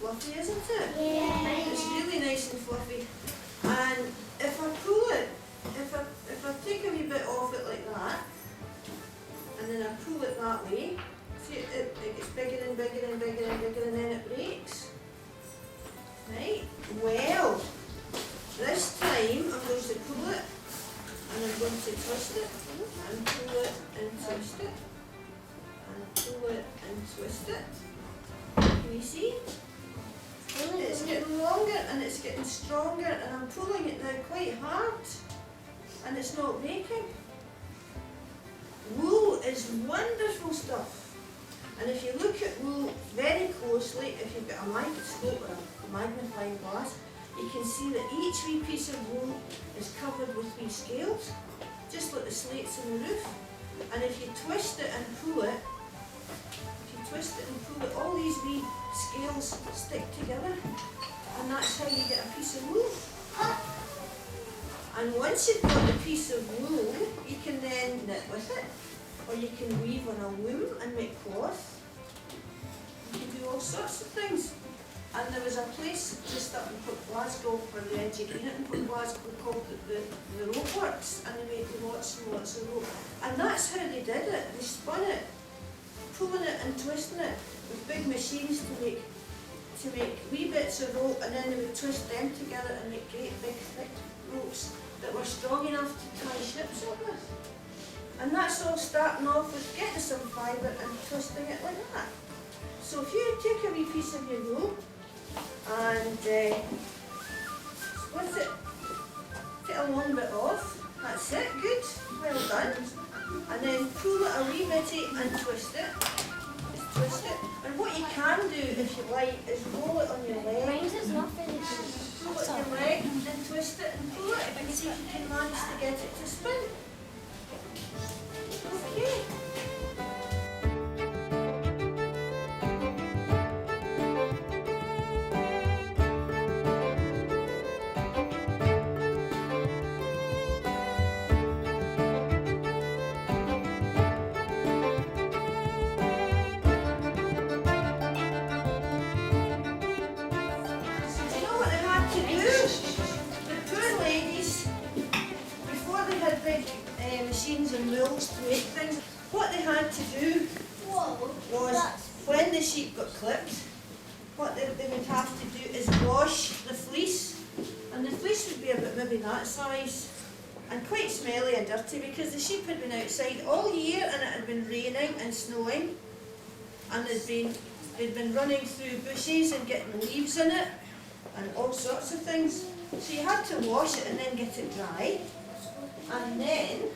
fluffy, isn't it? Yeah. It's really nice and fluffy. And if I pull it, if I take a wee bit off it like that, and then I pull it that way, see it gets bigger and bigger and bigger and bigger, and then it breaks. Right? Well, this time I'm going to pull it, and I'm going to twist it, and pull it and twist it, and pull it and twist it. Can you see? It's getting longer and it's getting stronger, and I'm pulling it now quite hard, and it's not breaking. Wool is wonderful stuff, and if you look at wool very closely, if you've got a microscope or a magnifying glass, you can see that each wee piece of wool is covered with wee scales, just like the slates in the roof. And if you twist it and pull it, all these wee scales stick together, and that's how you get a piece of wool. And once you've got the piece of wool, you can then knit with it, or you can weave on a loom and make cloth. You can do all sorts of things. And there was a place just up in Port Glasgow for the engineering in Port Glasgow called the Rope Works, and they made lots and lots of rope. And that's how they did it. They spun it, pulling it and twisting it with big machines to make wee bits of rope, and then they would twist them together and make great big thick ropes that were strong enough to tie ships up with. And that's all starting off with getting some fibre and twisting it like that. So if you take a wee piece of your rope and split it, take a long bit off, that's it, good, well done. And then pull it a wee bitty and twist it. Just twist it. And what you can do, if you like, is roll it on your leg. Mine's is not finished. Pull it on your leg and twist it and pull it and see if you can manage to get it to spin. Okay. Machines and mills to make things. What they had to do was, when the sheep got clipped, what they would have to do is wash the fleece, and the fleece would be about maybe that size, and quite smelly and dirty because the sheep had been outside all year and it had been raining and snowing, and they'd been running through bushes and getting leaves in it and all sorts of things. So you had to wash it and then get it dry, and then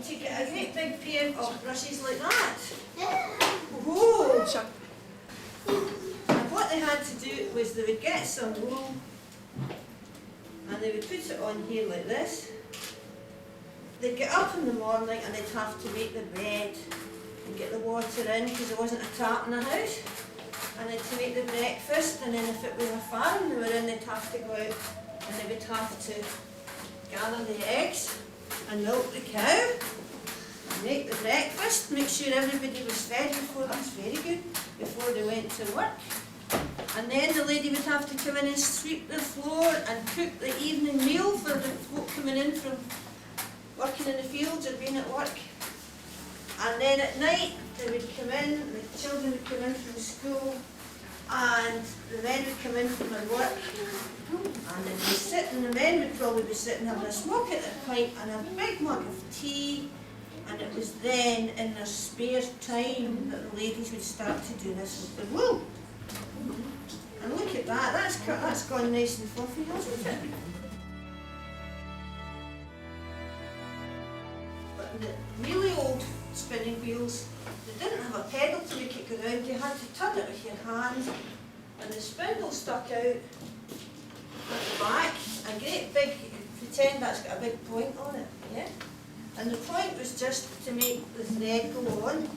to get a great big pair of brushes like that. Whoa! And what they had to do was they would get some wool and they would put it on here like this. They'd get up in the morning and they'd have to make the bed and get the water in because there wasn't a tap in the house. And they'd to make the breakfast, and then if it was a farm they were in, they'd have to go out and they would have to gather the eggs and milk the cow, and make the breakfast, make sure everybody was fed before, that's very good, before they went to work. And then the lady would have to come in and sweep the floor and cook the evening meal for the folk coming in from working in the fields or being at work. And then at night they would come in, the children would come in from school, and the men would come in from their work, and they'd be sitting, the men would probably be sitting having a smoke at their pipe and a big mug of tea, and it was then in their spare time that the ladies would start to do this with the wool. And look at that, that's gone nice and fluffy, hasn't it? But in the really old spinning wheels, they didn't have a pedal to make it go round, you had to turn it with your hand, and the spindle stuck out at the back, a great big, pretend that's got a big point on it, yeah? And the point was just to make the thread go on,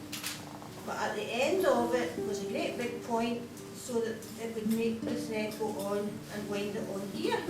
but at the end of it was a great big point so that it would make the thread go on and wind it on here.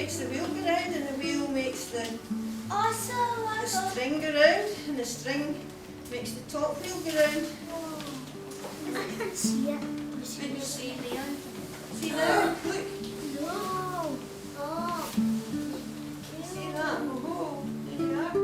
makes the wheel go round, and the wheel makes the Awesome! string go round, and the string makes the top wheel go round. I can't see it. And you'll see there. See now? Look. No. Oh. See that? Oh, there you are.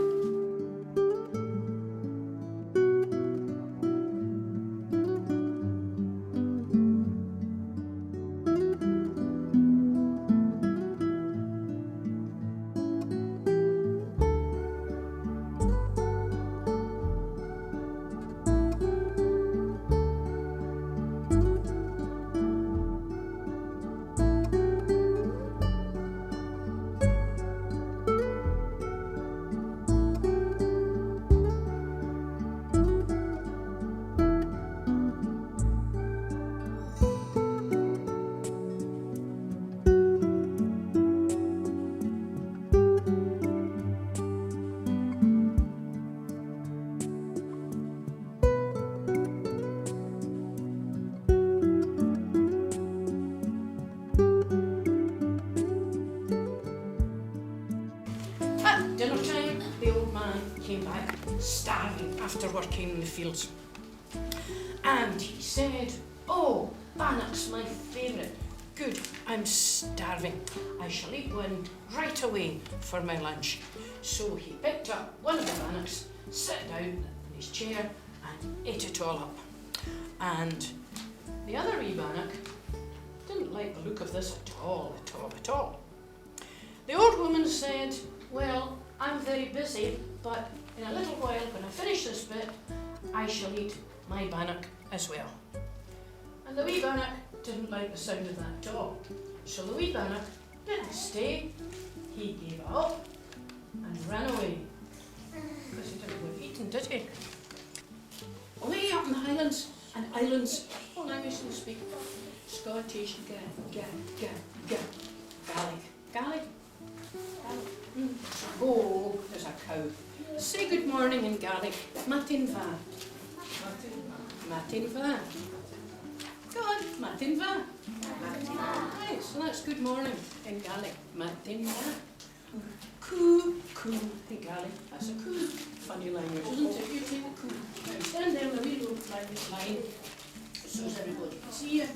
At dinner time, the old man came back, starving after working in the fields. And he said, "Oh, bannocks, my favourite. Good, I'm starving. I shall eat one right away for my lunch." So he picked up one of the bannocks, sat down in his chair and ate it all up. And the other wee bannock didn't like the look of this at all, at all, at all. The old woman said, "Well, I'm very busy, but in a little while, when I finish this bit, I shall eat my bannock as well." And the wee bannock didn't like the sound of that at all. So the wee bannock didn't stay. He gave it up and ran away. Because he didn't want eating, did he? Away up in the Highlands and Islands, well, I used to speak Scottish, Gaelic. Gaelic? Oh, there's a cow. Say good morning in Gaelic. Matin va. Matin va. Go on, matin va. Right, so that's good morning in Gaelic. Matin va. Coo, coo in Gaelic. That's a coo. Funny language, isn't it? You say the coo. Now stand there in the wee little private line so as everybody can see you.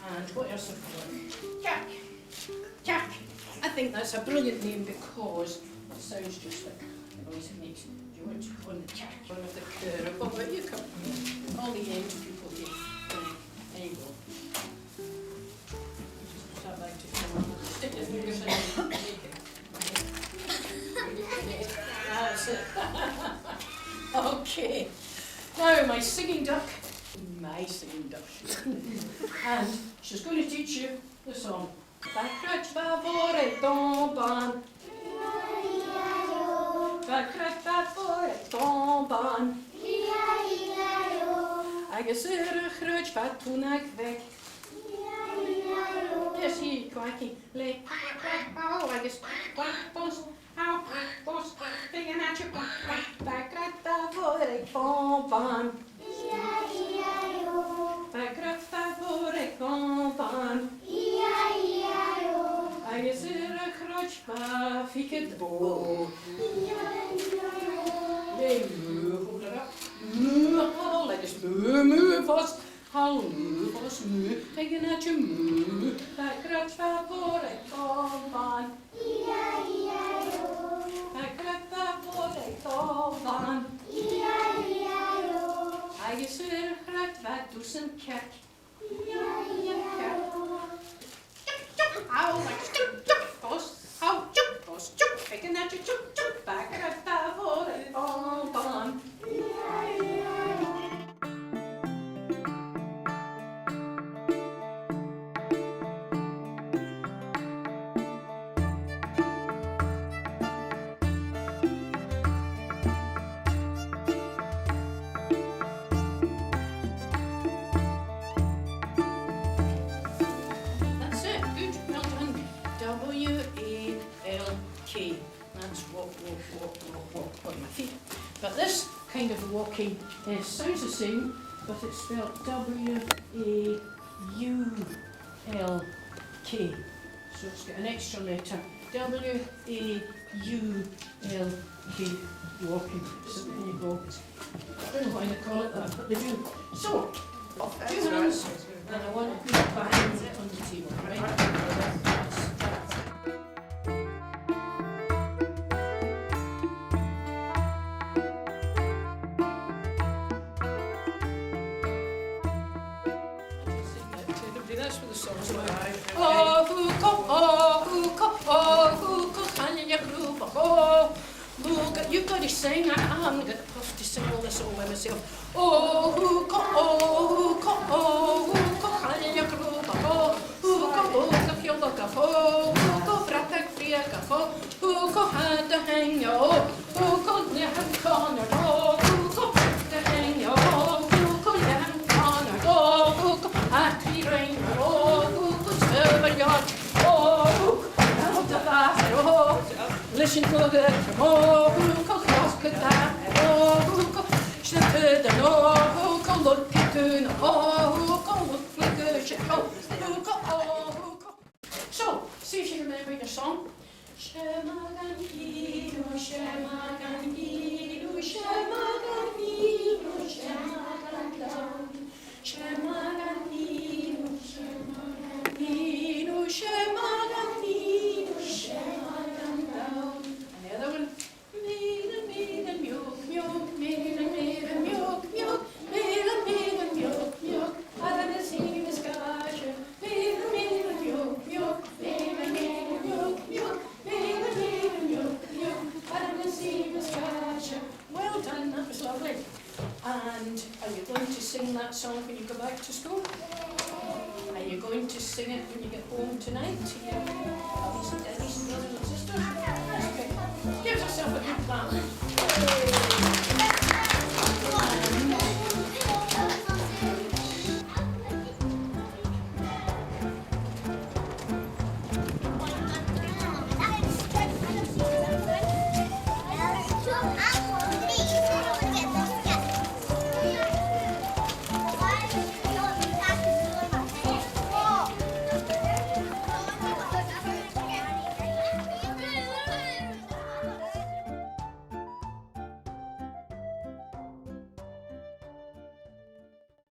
And what else have we got? Jack. Jack. I think that's a brilliant name because it sounds just like the noise it makes. Do you want to go on the jack one of the curve? What about you? Come all the young people here. There you go. Just start back to come on. Stick your fingers in and make it. That's it. Okay. Now my singing duck. My singing duck. And she's going to teach you the song. Bacrat favore tomban. Bacrat favore tomban. Agus chrutch fatunak weg. Yes, he quacky. Le quack agus quack boss. How quack boss. Big at your quack. Bacrat favore tomban. Bacrat favore tomban. Agus chrutch fa fiket bo. They move, hold it up. Move, let us move us. How move us, move. Taking at your move. Bacrat favore tomban. Bacrat favore tomban. Agus chrut fatusen kek. How like boss, how boss, picking at your back at favore tomban. That's it. Good. Well done. W-A-L-K. That's walk on my feet. But this kind of walking sounds the same, but it's spelled W-A-U-L-K. So it's got an extra letter W-A-U-L-K, walking. So there you go. I don't know why they call it that, but they do. So, 2 hands, and I want to put it back on the table, right? That's what the song's about. Oh, who can you group? Oh, look, you've got to sing. I haven't got the puff to sing all this all by myself. Oh, who can you group? Oh, who feel like a ho? Who brattak freka ho? Who had to hang you? Who never corner? Oh, who to hang you? Who never corner? Oh, at the rain, oh, silver yacht, oh, out the fire, oh, listen to the oh, cross the dam, oh, snip the oh, look at the oh, look like a ship, oh. So, see if you remember your song. Shemaganido, Shemaganido, Shemaganido, Shemaganido. Shemaganido, Shemaganido, Shemaganido, Shemaganido. And the other one. Maiden, maiden, milk, milk, maiden, maiden, milk, milk, maiden, maiden, milk, milk. I don't see Miss Gotcha. Maiden, maiden, milk, milk, maiden, maiden, milk, milk, maiden, maiden, milk, milk. I don't see Miss Gotcha. Well done, that was lovely. And are you going to sing that song when you go back to school? Are you going to sing it when you get home tonight to your daddies and brothers and sisters? Okay. Give yourself a good clap.